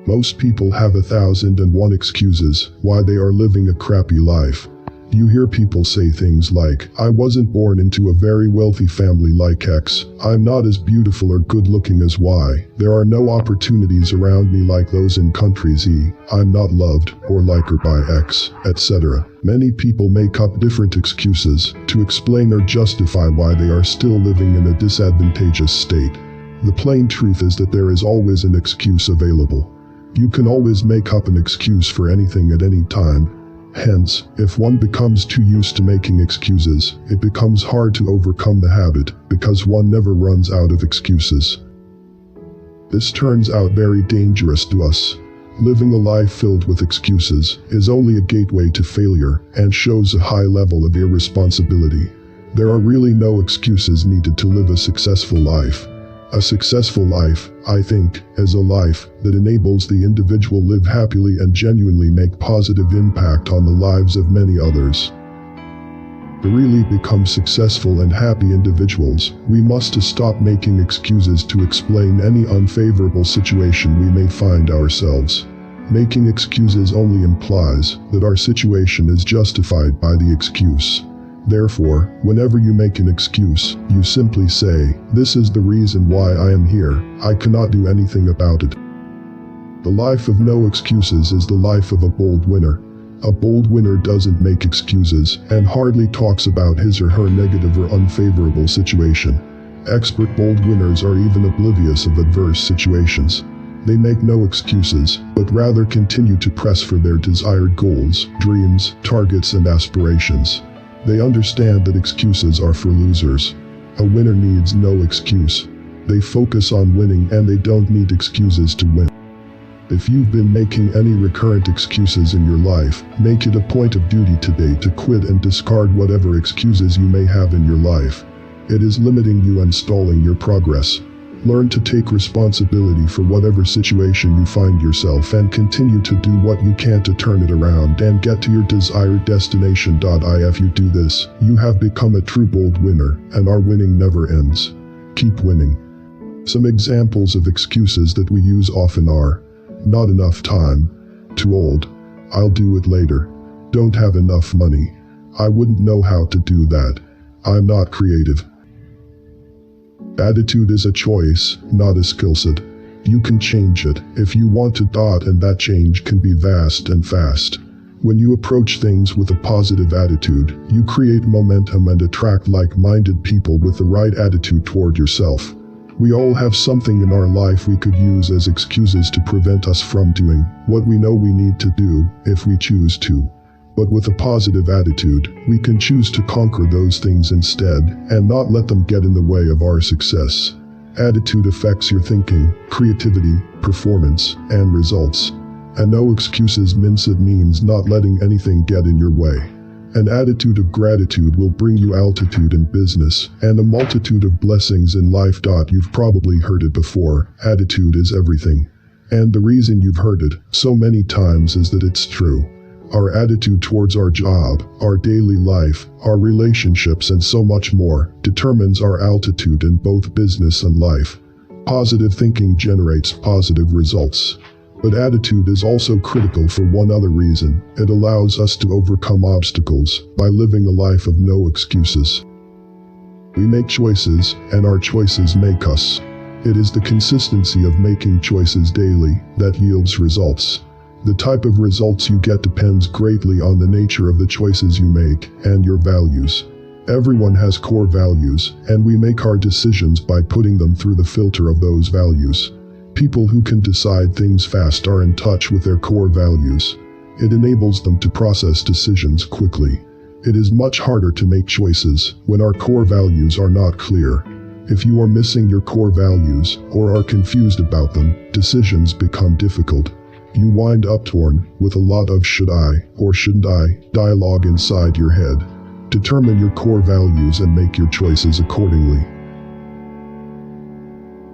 Most people have 1,001 excuses why they are living a crappy life. You hear people say things like, I wasn't born into a very wealthy family like X, I'm not as beautiful or good looking as Y, there are no opportunities around me like those in country Z, I'm not loved or liked by X, etc. Many people make up different excuses to explain or justify why they are still living in a disadvantageous state. The plain truth is that there is always an excuse available. You can always make up an excuse for anything at any time. Hence, if one becomes too used to making excuses, it becomes hard to overcome the habit, because one never runs out of excuses. This turns out very dangerous to us. Living a life filled with excuses is only a gateway to failure and shows a high level of irresponsibility. There are really no excuses needed to live a successful life. A successful life, I think, is a life that enables the individual live happily and genuinely make positive impact on the lives of many others. To really become successful and happy individuals, we must stop making excuses to explain any unfavorable situation we may find ourselves. Making excuses only implies that our situation is justified by the excuse. Therefore, whenever you make an excuse, you simply say, this is the reason why I am here, I cannot do anything about it. The life of no excuses is the life of a bold winner. A bold winner doesn't make excuses and hardly talks about his or her negative or unfavorable situation. Expert bold winners are even oblivious of adverse situations. They make no excuses, but rather continue to press for their desired goals, dreams, targets, and aspirations. They understand that excuses are for losers. A winner needs no excuse. They focus on winning and they don't need excuses to win. If you've been making any recurrent excuses in your life, make it a point of duty today to quit and discard whatever excuses you may have in your life. It is limiting you and stalling your progress. Learn to take responsibility for whatever situation you find yourself and continue to do what you can to turn it around and get to your desired destination. If you do this, you have become a true bold winner, and our winning never ends. Keep winning. Some examples of excuses that we use often are, not enough time, too old, I'll do it later, don't have enough money, I wouldn't know how to do that, I'm not creative. Attitude is a choice, not a skill set. You can change it if you want to. And that change can be vast and fast. When you approach things with a positive attitude, you create momentum and attract like-minded people with the right attitude toward yourself. We all have something in our life we could use as excuses to prevent us from doing what we know we need to do if we choose to. But with a positive attitude, we can choose to conquer those things instead and not let them get in the way of our success. Attitude affects your thinking, creativity, performance, and results. And no excuses means not letting anything get in your way. An attitude of gratitude will bring you altitude in business and a multitude of blessings in life. You've probably heard it before, attitude is everything. And the reason you've heard it so many times is that it's true. Our attitude towards our job, our daily life, our relationships, and so much more determines our altitude in both business and life. Positive thinking generates positive results. But attitude is also critical for one other reason. It allows us to overcome obstacles by living a life of no excuses. We make choices, and our choices make us. It is the consistency of making choices daily that yields results. The type of results you get depends greatly on the nature of the choices you make and your values. Everyone has core values, and we make our decisions by putting them through the filter of those values. People who can decide things fast are in touch with their core values. It enables them to process decisions quickly. It is much harder to make choices when our core values are not clear. If you are missing your core values or are confused about them, decisions become difficult. You wind up torn with a lot of should I or shouldn't I dialogue inside your head. Determine your core values and make your choices accordingly.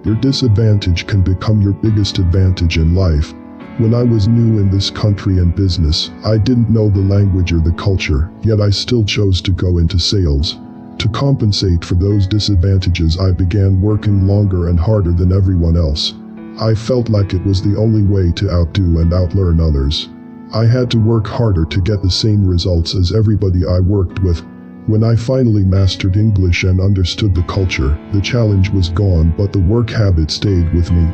Your disadvantage can become your biggest advantage in life. When I was new in this country and business, I didn't know the language or the culture, yet I still chose to go into sales. To compensate for those disadvantages, I began working longer and harder than everyone else. I felt like it was the only way to outdo and outlearn others. I had to work harder to get the same results as everybody I worked with. When I finally mastered English and understood the culture, the challenge was gone, but the work habit stayed with me.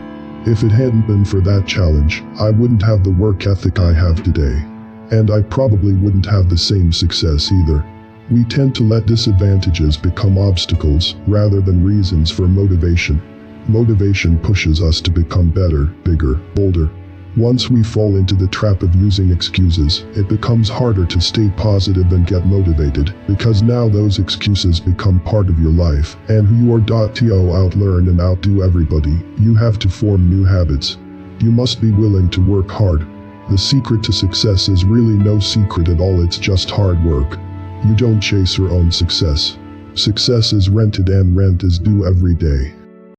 If it hadn't been for that challenge, I wouldn't have the work ethic I have today. And I probably wouldn't have the same success either. We tend to let disadvantages become obstacles rather than reasons for motivation. Motivation pushes us to become better, bigger, bolder. Once we fall into the trap of using excuses, it becomes harder to stay positive and get motivated, because now those excuses become part of your life, and who you are. To outlearn and outdo everybody, you have to form new habits. You must be willing to work hard. The secret to success is really no secret at all, it's just hard work. You don't chase your own success. Success is rented and rent is due every day.